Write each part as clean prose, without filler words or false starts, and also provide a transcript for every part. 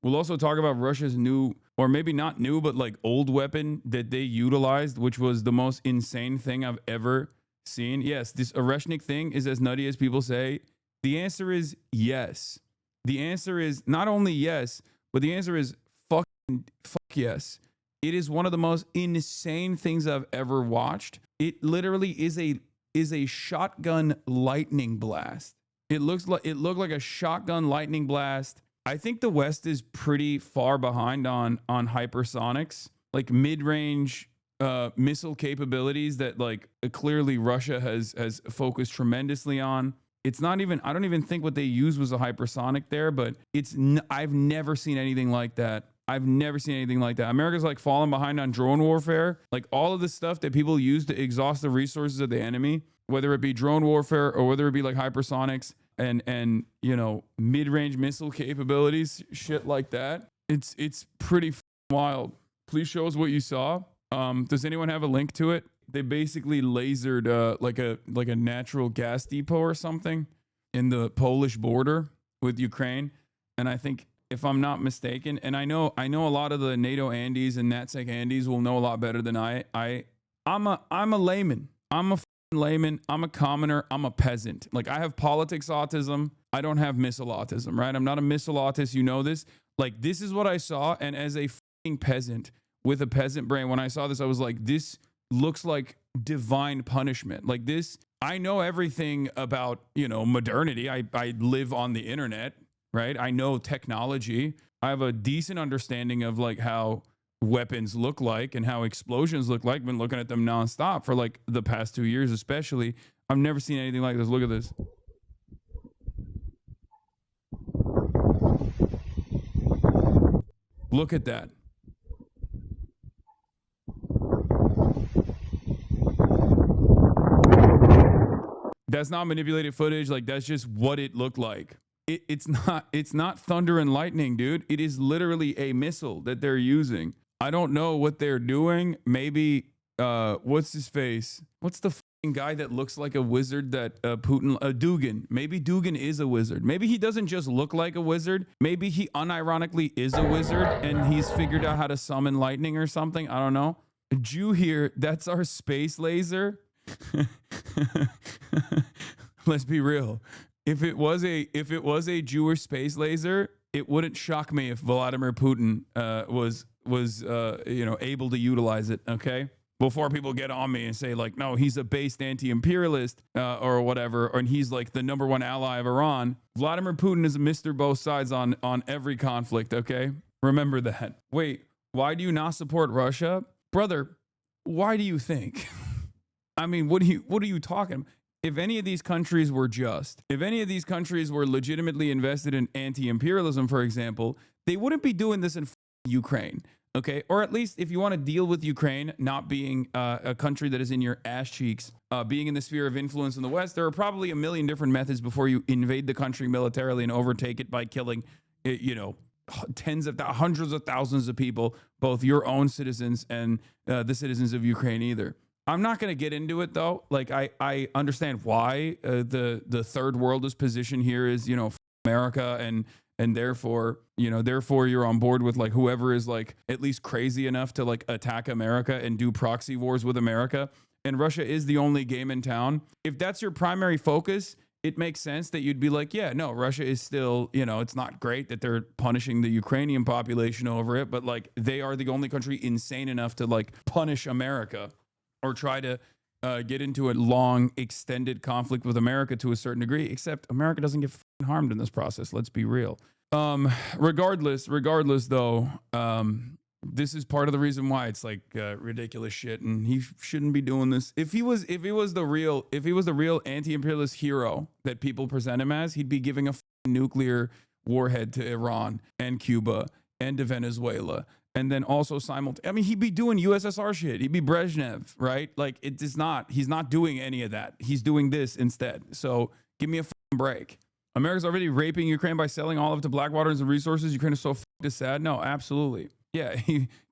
We'll also talk about Russia's new, or maybe not new, but like old weapon that they utilized, which was the most insane thing I've ever seen. Yes, this Oreshnik thing is as nutty as people say. The answer is yes. The answer is not only yes, but the answer is fuck yes. It is one of the most insane things I've ever watched. It literally is a shotgun lightning blast. It looked like a shotgun lightning blast. I think the West is pretty far behind on hypersonics, like mid-range missile capabilities that like clearly Russia has focused tremendously on. It's not even, I don't even think what they used was a hypersonic there, but I've never seen anything like that. I've never seen anything like that. America's like falling behind on drone warfare. Like all of the stuff that people use to exhaust the resources of the enemy, whether it be drone warfare or whether it be like hypersonics and you know, mid-range missile capabilities, shit like that. It's pretty wild. Please show us what you saw. Does anyone have a link to it? They basically lasered like a natural gas depot or something in the Polish border with Ukraine. And I think, if I'm not mistaken, and I know a lot of the NATO Andes and NatSec Andes will know a lot better than I'm a layman. I'm a layman. I'm a commoner. I'm a peasant. Like I have politics autism. I don't have missile autism, right? I'm not a missile autist. You know this. Like this is what I saw. And as a peasant with a peasant brain, when I saw this, I was like, this looks like divine punishment. Like this, I know everything about, you know, modernity. I live on the internet, right? I know technology. I have a decent understanding of like how weapons look like and how explosions look like. I've been looking at them nonstop for like the past 2 years, especially. I've never seen anything like this. Look at this. Look at that. That's not manipulated footage. Like that's just what it looked like. It's not thunder and lightning, dude. It is literally a missile that they're using. I don't know what they're doing. Maybe what's his face? What's the guy that looks like a wizard that Putin, Dugin? Maybe Dugin is a wizard. Maybe he doesn't just look like a wizard. Maybe he unironically is a wizard and he's figured out how to summon lightning or something. I don't know. Jew here, that's our space laser. Let's be real. If it was a Jewish space laser, it wouldn't shock me if Vladimir Putin was you know, able to utilize it. Okay, before people get on me and say like, no, he's a based anti-imperialist or whatever, and he's like the #1 ally of Iran. Vladimir Putin is a Mr. Both Sides on every conflict. Okay, remember that. Wait, why do you not support Russia, brother? Why do you think? I mean, what are you talking? If any of these countries were just, if any of these countries were legitimately invested in anti-imperialism, for example, they wouldn't be doing this in Ukraine, okay? Or at least if you want to deal with Ukraine not being a country that is in your ass cheeks, being in the sphere of influence in the West, there are probably a million different methods before you invade the country militarily and overtake it by killing, you know, hundreds of thousands of people, both your own citizens and the citizens of Ukraine either. I'm not going to get into it though. Like I understand why the third world is positioned here is, you know, America and therefore you're on board with like whoever is like at least crazy enough to like attack America and do proxy wars with America. And Russia is the only game in town. If that's your primary focus, it makes sense that you'd be like, yeah, no, Russia is still, you know, it's not great that they're punishing the Ukrainian population over it, but like they are the only country insane enough to like punish America or try to get into a long, extended conflict with America to a certain degree, except America doesn't get harmed in this process. Let's be real. Regardless though, this is part of the reason why it's like ridiculous shit, and he shouldn't be doing this. If he was the real anti-imperialist hero that people present him as, he'd be giving a nuclear warhead to Iran and Cuba and to Venezuela. And then also I mean, he'd be doing USSR shit. He'd be Brezhnev, right? Like he's not doing any of that. He's doing this instead. So give me a break. America's already raping Ukraine by selling all of it to Blackwater and resources. Ukraine is so sad. No, absolutely. Yeah.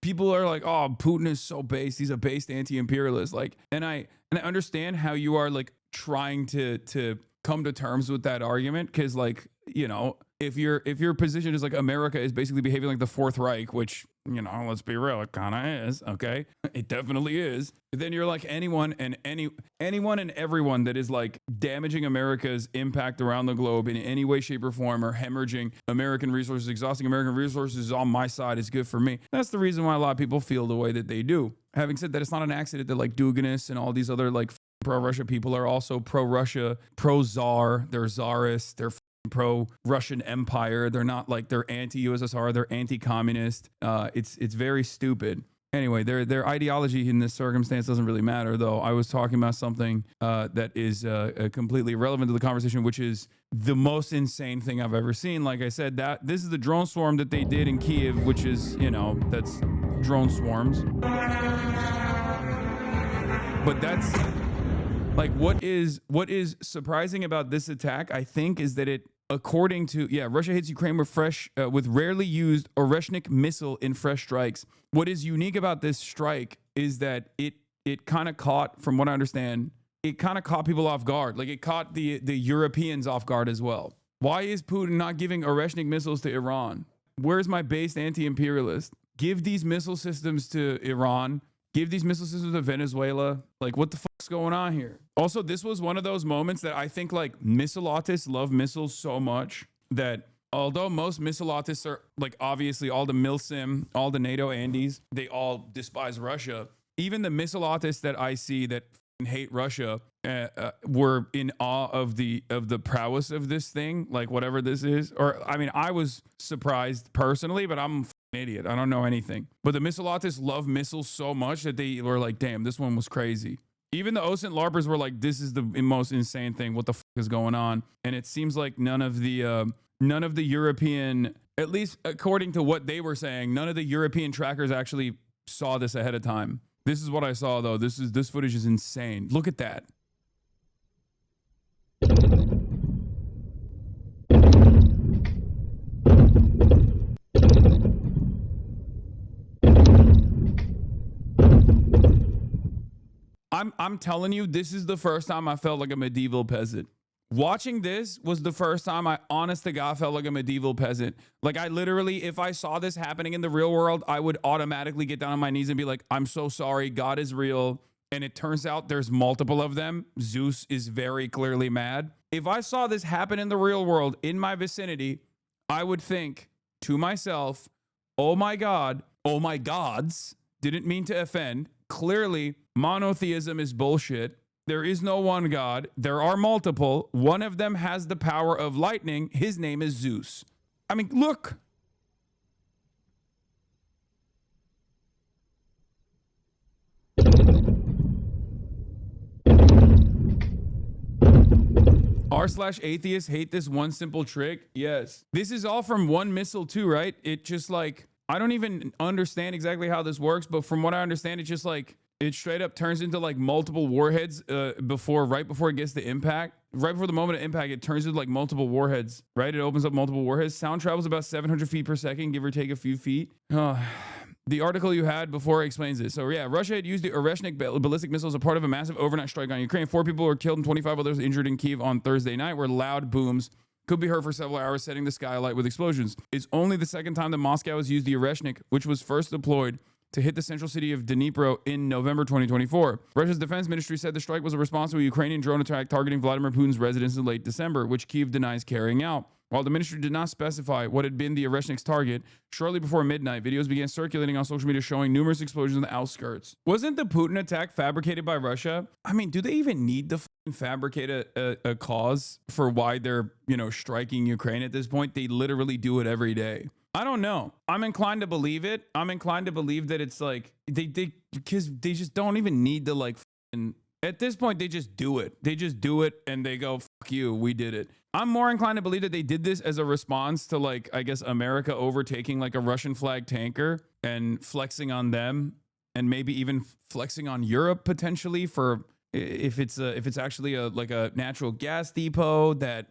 People are like, oh, Putin is so based. He's a based anti-imperialist. Like, and I understand how you are like trying to come to terms with that argument. Cause like, you know, if your position is like America is basically behaving like the Fourth Reich, which, you know, let's be real, it kind of is, okay? It definitely is. Then you're like anyone and everyone that is like damaging America's impact around the globe in any way, shape, or form, or hemorrhaging American resources, exhausting American resources is on my side, is good for me. That's the reason why a lot of people feel the way that they do. Having said that, it's not an accident that like Duginists and all these other like pro-Russia people are also pro-Russia, pro-Tsar, they're Tsarists, they're pro-Russian Empire. They're not like, they're anti-USSR, they're anti-communist. It's very stupid. Anyway, their ideology in this circumstance doesn't really matter, though. I was talking about something that is completely irrelevant to the conversation, which is the most insane thing I've ever seen. Like I said, that this is the drone swarm that they did in Kiev, which is, you know, that's drone swarms. But that's like, what is surprising about this attack, I think, is that it, according to, Russia hits Ukraine with rarely used Oreshnik missile in fresh strikes. What is unique about this strike is that it kind of caught, from what I understand, it kind of caught people off guard. Like, it caught the Europeans off guard as well. Why is Putin not giving Oreshnik missiles to Iran? Where's my based anti-imperialist? Give these missile systems to Iran. Give these missile systems to Venezuela. Like, what the fuck's going on here? Also, this was one of those moments that I think, like, missile-autists love missiles so much that although most missile-autists are, like, obviously all the MILSIM, all the NATO Andes, they all despise Russia. Even the missile-autists that I see that hate Russia were in awe of the prowess of this thing, like whatever this is. Or, I mean, I was surprised personally, but I'm an idiot. I don't know anything. But the missile-autists love missiles so much that they were like, damn, this one was crazy. Even the OSINT LARPers were like, this is the most insane thing. What the fuck is going on? And it seems like none of the European, at least according to what they were saying, none of the European trackers actually saw this ahead of time. This is what I saw, though. This footage is insane. Look at that. I'm telling you, this is the first time I felt like a medieval peasant. Watching this was the first time I, honest to God, felt like a medieval peasant. Like, I literally, if I saw this happening in the real world, I would automatically get down on my knees and be like, I'm so sorry, God is real. And it turns out there's multiple of them. Zeus is very clearly mad. If I saw this happen in the real world, in my vicinity, I would think to myself, oh my God, oh my gods, didn't mean to offend. Clearly, monotheism is bullshit. There is no one God. There are multiple. One of them has the power of lightning. His name is Zeus. I mean, look. r/atheists hate this one simple trick. Yes. This is all from one missile too, right? It just like, I don't even understand exactly how this works, but from what I understand, it's just like, it straight up turns into like multiple warheads right before it gets to impact. Right before the moment of impact, it turns into like multiple warheads, right? It opens up multiple warheads. Sound travels about 700 feet per second, give or take a few feet. The article you had before explains it. So yeah, Russia had used the Oreshnik ballistic missiles as a part of a massive overnight strike on Ukraine. 4 people were killed and 25 others injured in Kyiv on Thursday night, where loud booms could be heard for several hours, setting the sky alight with explosions. It's only the second time that Moscow has used the Oreshnik, which was first deployed to hit the central city of Dnipro in November 2024. Russia's defense ministry said the strike was a response to a Ukrainian drone attack targeting Vladimir Putin's residence in late December, which Kyiv denies carrying out. While the ministry did not specify what had been the Oreshnik's target, shortly before midnight, videos began circulating on social media showing numerous explosions on the outskirts. Wasn't the Putin attack fabricated by Russia? I mean, do they even need to fabricate a cause for why they're, striking Ukraine at this point? They literally do it every day. I don't know. I'm inclined to believe it. I'm inclined to believe that it's like because they just don't even need to like. At this point, they just do it. They just do it and they go, fuck you, we did it. I'm more inclined to believe that they did this as a response to like, I guess, America overtaking like a Russian flag tanker and flexing on them, and maybe even flexing on Europe potentially for if it's actually a natural gas depot that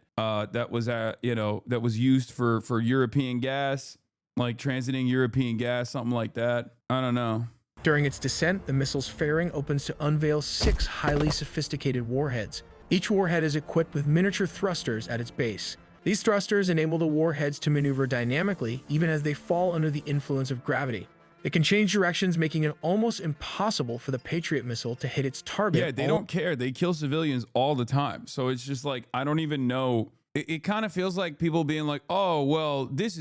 was used for European gas, like transiting European gas, something like that. I don't know. During its descent, the missile's fairing opens to unveil 6 highly sophisticated warheads. Each warhead is equipped with miniature thrusters at its base. These thrusters enable the warheads to maneuver dynamically even as they fall under the influence of gravity. It can change directions, making it almost impossible for the Patriot missile to hit its target. Yeah, they don't care. They kill civilians all the time. So it's just like, I don't even know. It kind of feels like people being like, oh, well, this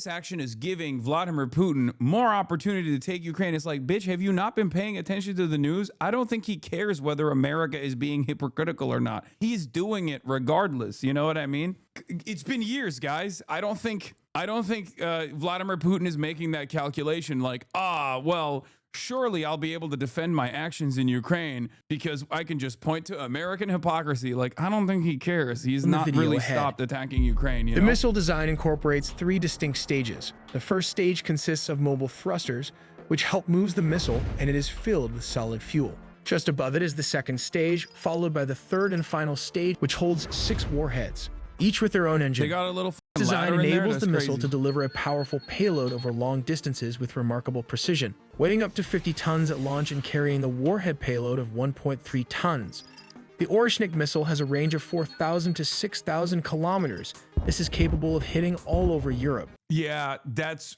action is giving Vladimir Putin more opportunity to take Ukraine. It's like, bitch, have you not been paying attention to the news? I don't think he cares whether America is being hypocritical or not. He's doing it regardless. You know what I mean? It's been years, guys. I don't think Vladimir Putin is making that calculation like, well, surely I'll be able to defend my actions in Ukraine because I can just point to American hypocrisy. Like, I don't think he cares. He's not really stopped attacking Ukraine. The missile design incorporates 3 distinct stages. The first stage consists of mobile thrusters, which help move the missile, and it is filled with solid fuel. Just above it is the second stage, followed by the third and final stage, which holds 6 warheads, each with their own engine. They got a little design enables the missile crazy. to deliver a powerful payload over long distances with remarkable precision, weighing up to 50 tons at launch and carrying the warhead payload of 1.3 tons. The Orishnik missile has a range of 4,000 to 6,000 kilometers. This is capable of hitting all over Europe. Yeah, that's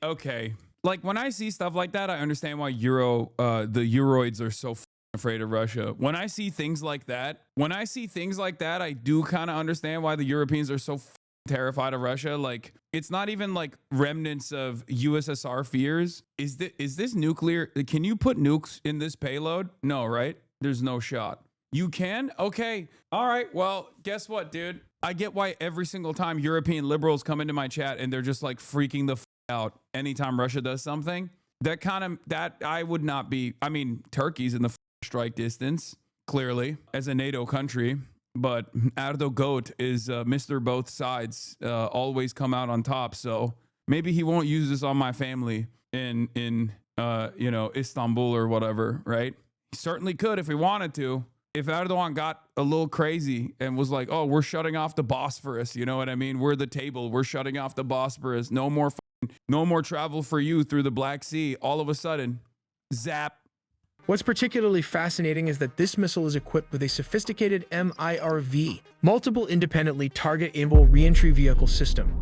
okay. Like, when I see stuff like that, I understand why the Euroids are so afraid of Russia. When I see things like that, I do kind of understand why the Europeans are so terrified of Russia. Like, it's not even like remnants of USSR fears. Is this nuclear? Can you put nukes in this payload? No, right? There's no shot. You can? Okay. All right. Well, guess what, dude? I get why every single time European liberals come into my chat and they're just like freaking the out anytime Russia does something. That I would not be. I mean, Turkey's in the strike distance, clearly, as a NATO country. But Erdo Goat is Mr. Both Sides, always come out on top. So maybe he won't use this on my family in Istanbul or whatever, right? He certainly could if he wanted to. If Erdogan got a little crazy and was like, oh, we're shutting off the Bosphorus, you know what I mean? We're the table. We're shutting off the Bosphorus. No more travel for you through the Black Sea. All of a sudden, zap. What's particularly fascinating is that this missile is equipped with a sophisticated MIRV, multiple independently target-able re-entry vehicle system,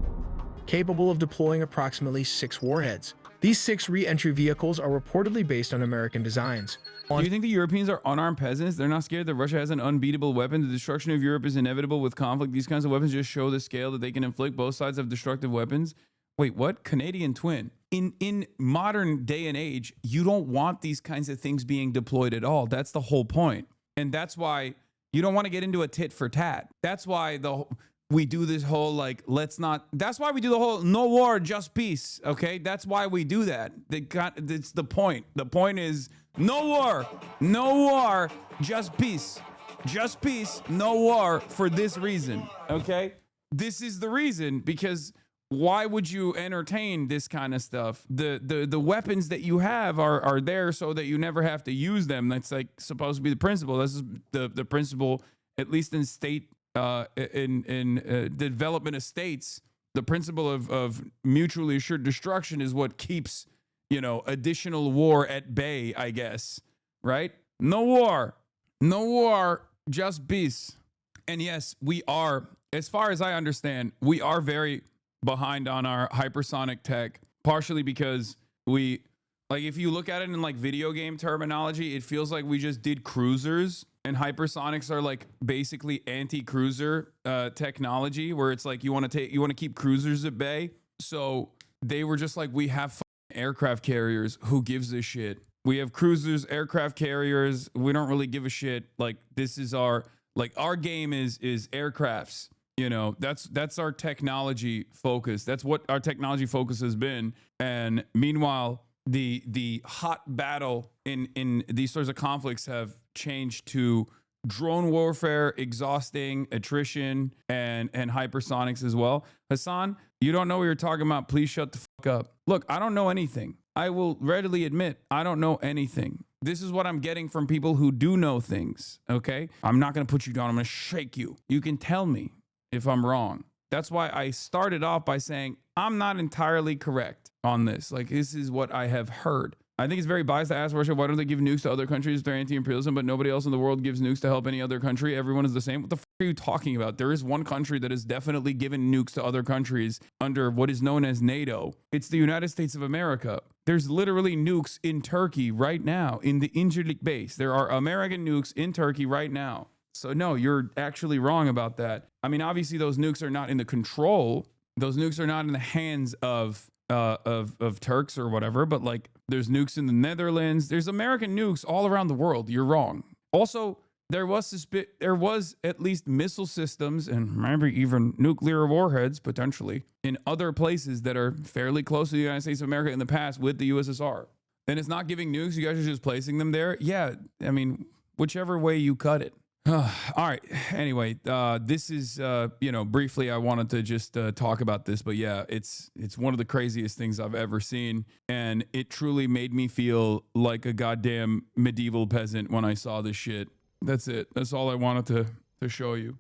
capable of deploying approximately 6 warheads. These 6 re-entry vehicles are reportedly based on American designs. Do you think the Europeans are unarmed peasants? They're not scared that Russia has an unbeatable weapon. The destruction of Europe is inevitable with conflict. These kinds of weapons just show the scale that they can inflict. Both sides have destructive weapons. Wait, what? Canadian twin. In modern day and age, you don't want these kinds of things being deployed at all. That's the whole point. And that's why you don't want to get into a tit for tat. That's why we do this whole that's why we do the whole no war, just peace. Okay? That's why we do that. It's the point. The point is no war, just peace. Just peace, no war for this reason. Okay? This is the reason, because why would you entertain this kind of stuff? The weapons that you have are there so that you never have to use them. That's like supposed to be the principle. This is the principle, at least in state in the development of states. The principle of mutually assured destruction is what keeps additional war at bay, I guess. Right? No war, just peace. And yes, we are, as far as I understand, we are very behind on our hypersonic tech, partially because if you look at it in like video game terminology, it feels like we just did cruisers, and hypersonics are like basically anti-cruiser technology, where it's like you want to keep cruisers at bay. So they were just like, we have aircraft carriers, who gives a shit? We have cruisers, aircraft carriers, we don't really give a shit. Like, this is our game is aircrafts. That's our technology focus. That's what our technology focus has been. And meanwhile, the hot battle in these sorts of conflicts have changed to drone warfare, exhausting, attrition, and hypersonics as well. Hasan, you don't know what you're talking about. Please shut the fuck up. Look, I don't know anything. I will readily admit I don't know anything. This is what I'm getting from people who do know things. Okay? I'm not going to put you down. I'm going to shake you. You can tell me if I'm wrong. That's why I started off by saying I'm not entirely correct on this. Like, this is what I have heard. I think it's very biased to ask Russia, why don't they give nukes to other countries if they're anti-imperialism, but nobody else in the world gives nukes to help any other country? Everyone is the same. What the are you talking about? There is one country that has definitely given nukes to other countries under what is known as NATO. It's the United States of America. There's literally nukes in Turkey right now in the Incirlik base. There are American nukes in Turkey right now. So no, you're actually wrong about that. I mean, obviously those nukes are not in the control. Those nukes are not in the hands of Turks or whatever, but like there's nukes in the Netherlands. There's American nukes all around the world. You're wrong. Also, there was at least missile systems and maybe even nuclear warheads potentially in other places that are fairly close to the United States of America in the past with the USSR. And it's not giving nukes. You guys are just placing them there. Yeah, I mean, whichever way you cut it. All right. Anyway, this is, briefly, I wanted to just talk about this, but yeah, it's one of the craziest things I've ever seen. And it truly made me feel like a goddamn medieval peasant when I saw this shit. That's it. That's all I wanted to show you.